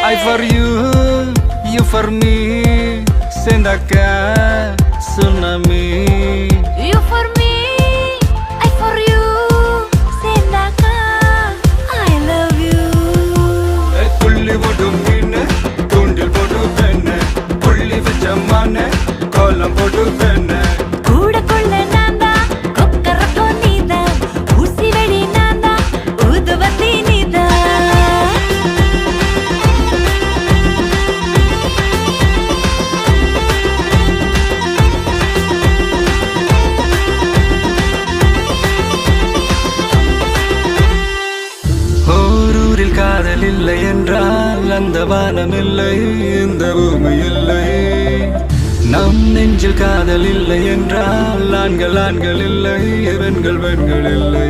I for you, you for me. Sendaka tsunami. You for me, I for you. Sendaka I love you. Tulli vodu meene, tundil vodu penne. Pulli vecha maane, kolam vodu penne. கூட கொள்ள நான்தா கொக்கரக்கோ நீதா ஊசி வெடி நான்தா ஊதுவத்தி நீதா ஓரூரில் காதல் இல்லை என்றால் அந்த வானம் இல்லை, இந்த பூமி இல்லை. நம் நெஞ்சில் காதல் இல்லை என்றால் ஆண்கள் ஆண்கள் இல்லை, பெண்கள் பெண்கள் இல்லை.